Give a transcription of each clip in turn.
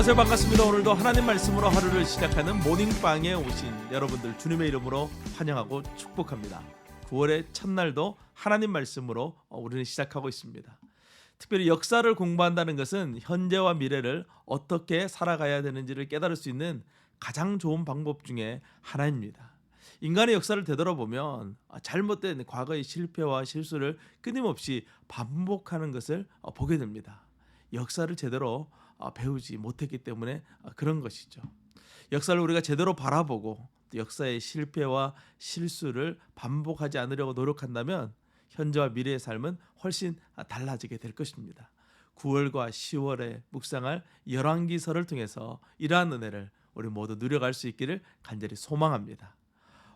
안녕하세요. 반갑습니다. 오늘도 하나님 말씀으로 하루를 시작하는 모닝빵에 오신 여러분들 주님의 이름으로 환영하고 축복합니다. 9월의 첫날도 하나님 말씀으로 우리는 시작하고 있습니다. 특별히 역사를 공부한다는 것은 현재와 미래를 어떻게 살아가야 되는지를 깨달을 수 있는 가장 좋은 방법 중에 하나입니다. 인간의 역사를 되돌아보면 잘못된 과거의 실패와 실수를 끊임없이 반복하는 것을 보게 됩니다. 역사를 제대로 배우지 못했기 때문에 그런 것이죠. 역사를 우리가 제대로 바라보고 역사의 실패와 실수를 반복하지 않으려고 노력한다면 현재와 미래의 삶은 훨씬 달라지게 될 것입니다. 9월과 10월에 묵상할 열왕기서를 통해서 이러한 은혜를 우리 모두 누려갈 수 있기를 간절히 소망합니다.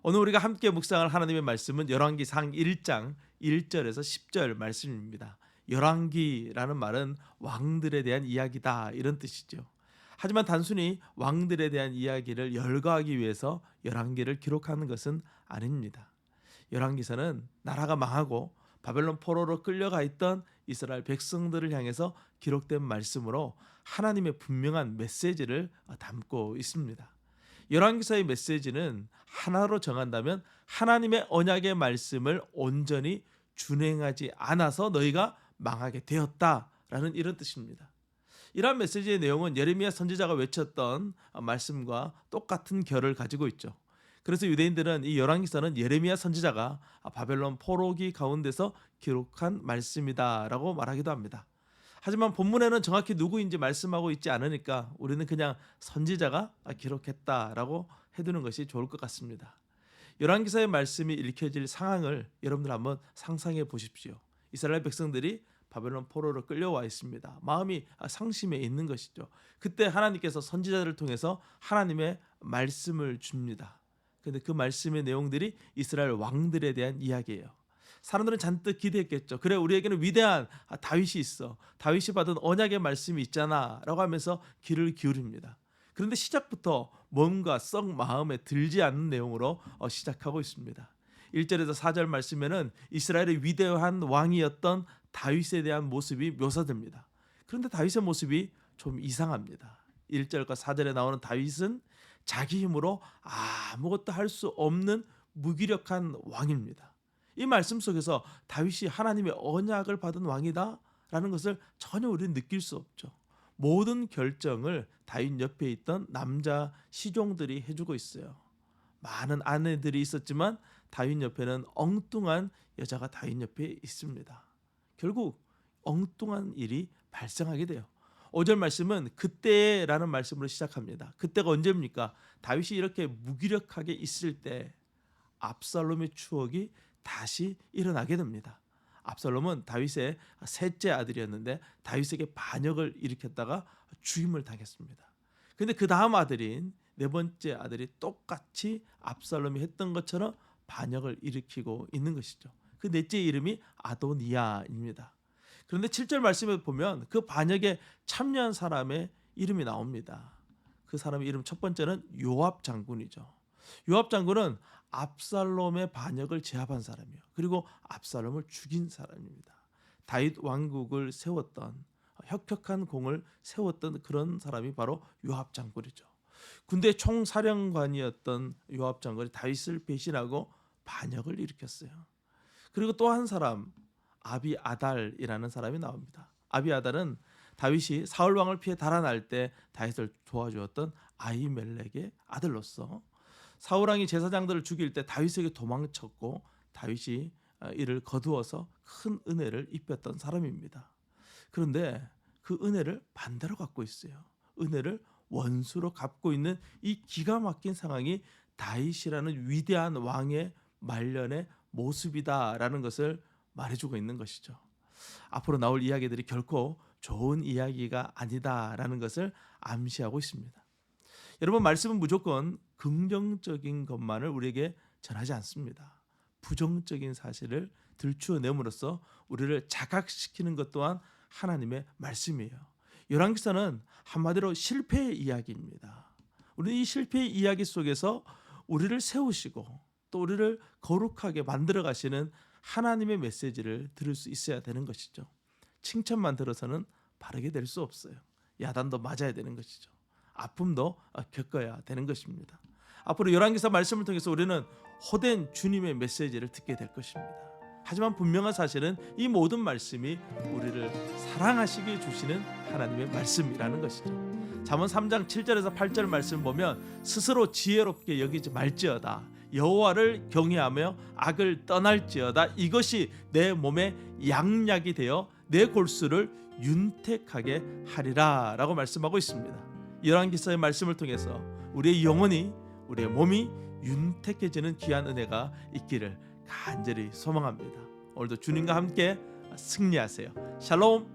오늘 우리가 함께 묵상할 하나님의 말씀은 열왕기상 1장 1절에서 10절 말씀입니다. 열왕기라는 말은 왕들에 대한 이야기다 이런 뜻이죠. 하지만 단순히 왕들에 대한 이야기를 열거하기 위해서 열왕기를 기록하는 것은 아닙니다. 열왕기서는 나라가 망하고 바벨론 포로로 끌려가 있던 이스라엘 백성들을 향해서 기록된 말씀으로 하나님의 분명한 메시지를 담고 있습니다. 열왕기서의 메시지는 하나로 정한다면 하나님의 언약의 말씀을 온전히 준행하지 않아서 너희가 망하게 되었다라는 이런 뜻입니다. 이러한 메시지의 내용은 예레미야 선지자가 외쳤던 말씀과 똑같은 결을 가지고 있죠. 그래서 유대인들은 이 열왕기서는 예레미야 선지자가 바벨론 포로기 가운데서 기록한 말씀이다라고 말하기도 합니다. 하지만 본문에는 정확히 누구인지 말씀하고 있지 않으니까 우리는 그냥 선지자가 기록했다라고 해두는 것이 좋을 것 같습니다. 열왕기서의 말씀이 읽혀질 상황을 여러분들 한번 상상해 보십시오. 이스라엘 백성들이 바벨론 포로로 끌려와 있습니다. 마음이 상심해 있는 것이죠. 그때 하나님께서 선지자들을 통해서 하나님의 말씀을 줍니다. 그런데 그 말씀의 내용들이 이스라엘 왕들에 대한 이야기예요. 사람들은 잔뜩 기대했겠죠. 그래, 우리에게는 위대한 다윗이 있어. 다윗이 받은 언약의 말씀이 있잖아 라고 하면서 귀를 기울입니다. 그런데 시작부터 뭔가 썩 마음에 들지 않는 내용으로 시작하고 있습니다. 1절에서 4절 말씀에는 이스라엘의 위대한 왕이었던 다윗에 대한 모습이 묘사됩니다. 그런데 다윗의 모습이 좀 이상합니다. 1절과 4절에 나오는 다윗은 자기 힘으로 아무것도 할 수 없는 무기력한 왕입니다. 이 말씀 속에서 다윗이 하나님의 언약을 받은 왕이다 라는 것을 전혀 우리는 느낄 수 없죠. 모든 결정을 다윗 옆에 있던 남자 시종들이 해주고 있어요. 많은 아내들이 있었지만 다윗 옆에는 엉뚱한 여자가 다윗 옆에 있습니다. 결국 엉뚱한 일이 발생하게 돼요. 5절 말씀은 그때라는 말씀으로 시작합니다. 그때가 언제입니까? 다윗이 이렇게 무기력하게 있을 때 압살롬의 추억이 다시 일어나게 됩니다. 압살롬은 다윗의 셋째 아들이었는데 다윗에게 반역을 일으켰다가 죽임을 당했습니다. 그런데 그 다음 아들인 네 번째 아들이 똑같이 압살롬이 했던 것처럼 반역을 일으키고 있는 것이죠. 그 넷째 이름이 아도니아입니다. 그런데 7절 말씀에 보면 그 반역에 참여한 사람의 이름이 나옵니다. 그 사람의 이름 첫 번째는 요압 장군이죠. 요압 장군은 압살롬의 반역을 제압한 사람이에요. 그리고 압살롬을 죽인 사람입니다. 다윗 왕국을 세웠던 혁혁한 공을 세웠던 그런 사람이 바로 요압 장군이죠. 군대 총사령관이었던 요압 장군이 다윗을 배신하고 반역을 일으켰어요. 그리고 또 한 사람 아비아달이라는 사람이 나옵니다. 아비아달은 다윗이 사울 왕을 피해 달아날 때 다윗을 도와주었던 아히멜렉의 아들로서 사울 왕이 제사장들을 죽일 때 다윗에게 도망쳤고 다윗이 이를 거두어서 큰 은혜를 입혔던 사람입니다. 그런데 그 은혜를 반대로 갖고 있어요. 은혜를 원수로 갚고 있는 이 기가 막힌 상황이 다윗이라는 위대한 왕의 말년의 모습이다라는 것을 말해주고 있는 것이죠. 앞으로 나올 이야기들이 결코 좋은 이야기가 아니다라는 것을 암시하고 있습니다. 여러분, 말씀은 무조건 긍정적인 것만을 우리에게 전하지 않습니다. 부정적인 사실을 들추어냄으로써 우리를 자각시키는 것 또한 하나님의 말씀이에요. 열왕기서는 한마디로 실패의 이야기입니다. 우리는 이 실패의 이야기 속에서 우리를 세우시고 또 우리를 거룩하게 만들어 가시는 하나님의 메시지를 들을 수 있어야 되는 것이죠. 칭찬만 들어서는 바르게 될 수 없어요. 야단도 맞아야 되는 것이죠. 아픔도 겪어야 되는 것입니다. 앞으로 열왕기사 말씀을 통해서 우리는 호된 주님의 메시지를 듣게 될 것입니다. 하지만 분명한 사실은 이 모든 말씀이 우리를 사랑하시게 주시는 하나님의 말씀이라는 것이죠. 잠언 3장 7절에서 8절 말씀 보면 스스로 지혜롭게 여기지 말지어다 여호와를 경외하며 악을 떠날지어다 이것이 내 몸에 양약이 되어 내 골수를 윤택하게 하리라 라고 말씀하고 있습니다. 열왕기사의 말씀을 통해서 우리의 영혼이 우리의 몸이 윤택해지는 귀한 은혜가 있기를 간절히 소망합니다. 오늘도 주님과 함께 승리하세요. 샬롬.